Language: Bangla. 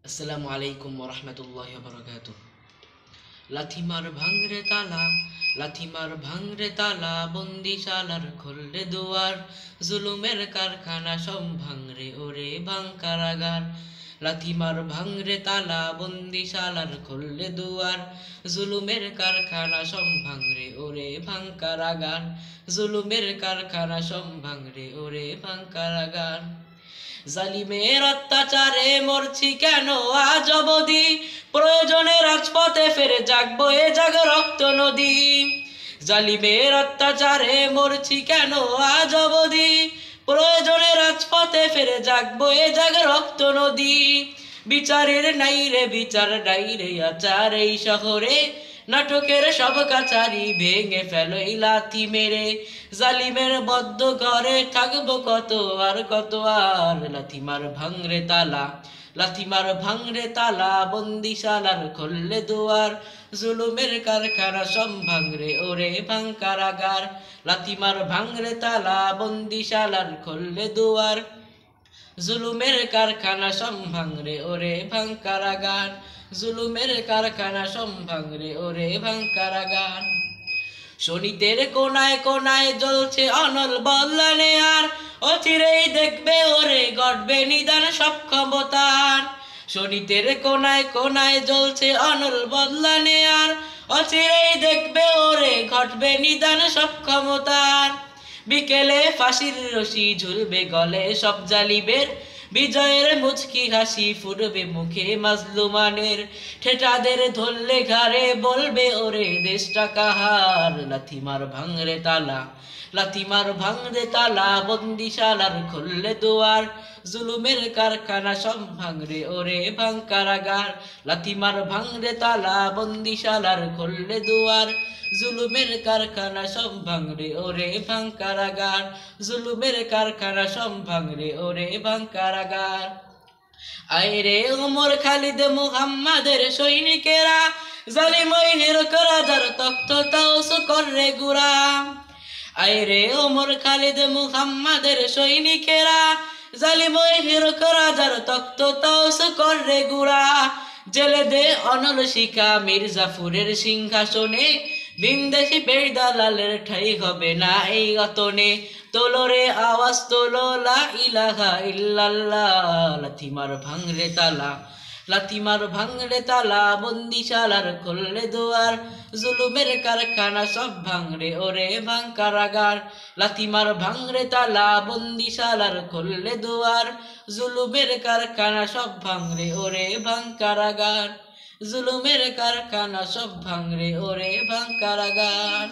আসসালামু আলাইকুম ওরহমতুল্লাহি বারাকাতুহু। লাথিমার ভাঙরে তালা, লাথিমার ভাঙরে তালা, বন্দিশালার খুললে দুয়ার, জুলুমের কারখানা সব ভাঙরে ওরে ভাঙ কারাগার। লাথিমার ভাঙরে তালা, বন্দিশালার খুললে দুয়ার, জুলুমের কারখানা সব ভাঙরে ওরে ভাঙ কারাগার। জুলুমের কারখানা সব ভাঙরে ওরে ভাঙ কারাগার। জালিমের অত্যাচারে মরছি কেন আজ অবধি, প্রয়োজনে রাজপথে ফেরে জাগবো এ জাগ রক্ত নদী। জালিমের অত্যাচারে মরছি কেন আজ অবধি, প্রয়োজনে রাজপথে ফেরে জাগবো এ জাগ রক্ত নদী। বিচারের নাই রে বিচার নাই রে আচার এই শহরে, নাটকের সব কাচারি ভেঙে ফেলো এই লাথি মেরে। জালিমের বদ্ধ ঘরে থাকবো কত আর কত আর, লাথিমার ভাঙরে তালা, লাথিমার ভাঙরে তালা, বন্দিশালার খুললে দুয়ার, জুলুমের কারখানা সব ভাঙরে ওরে ভাঙ কারাগার। লাথিমার ভাঙরে তালা, বন্দিশালার খুললে দুয়ার, জুলুমের কারখানা সব ভাঙরে ওরে ভাঙ কারাগার। জুলুমের কারখানা সব ভাঙরে ওরে ভাঙ কারাগার। শনিতের কোনায় কোনায় জ্বলছে অনল বদলানে, আর অচিরেই দেখবে ওরে ঘটবে নিদান সব ক্ষমতার। শনিতের কোনায় কোনায় জ্বলছে অনল বদলানে, আর অচিরেই দেখবে ওরে ঘটবে নিদান সব ক্ষমতার। বিকেলে ফাঁসির রশি ঝুলবে গলে সব জালিমের, বিজয়ের মুচকি হাসি ফুটবে মুখে মাজলুমানের। ঠেটাদের ধরলে ঘাড়ে বলবে ওরে দেশটা কাহার। লাথিমার ভাঙরে তালা, লাথিমার ভাঙরে তালা, বন্দিশালার খুললে দুয়ার, জুলুমের কারখানা সব ভাঙরে ওরে ভাঙ কারাগার। লাথিমার ভাঙরে তালা, বন্দিশালার খুললে দুয়ার, জুলুমের কারখানা সব ভাঙরে ওরে ভাঙ কারাগার। জুলুমের কারখানা সব ভাঙরে ওরে ভাঙ কারাগার। আইরে ওমর খালিদ মুহাম্মাদের সৈনিকেরা, জালিম ওই নিরক রাজার তখ্ত তাওস করে গুরা। আইরে ওমর খালিদ মুহাম্মাদের সৈনিকেরা, জালিম ওই নিরক রাজার তখ্ত তাওস করে গুরা। জেলে দে অনল শিখা মির্জাফরের সিংহাসনে, ভিনদেশি বেদালালের ঠাই হবে না এই অতনে। তোলরে আওয়াজ তোলো লা ইলাহা ইল্লাল্লাহ। লাথিমার ভাঙরে তালা, লাথিমার ভাঙরে তালা, বন্দিশালার খুললে দুয়ার, জুলুমের কারখানা সব ভাঙরে ওরে ভাঙ কারাগার। লাথিমার ভাঙরে তালা, বন্দিশালার খুললে দুয়ার, জুলুমের কারখানা সব ভাঙরে ওরে ভাঙ কারাগার। জুলুমের কারখানা সব ভাঙরে ওরে ভাঙ কারাগার।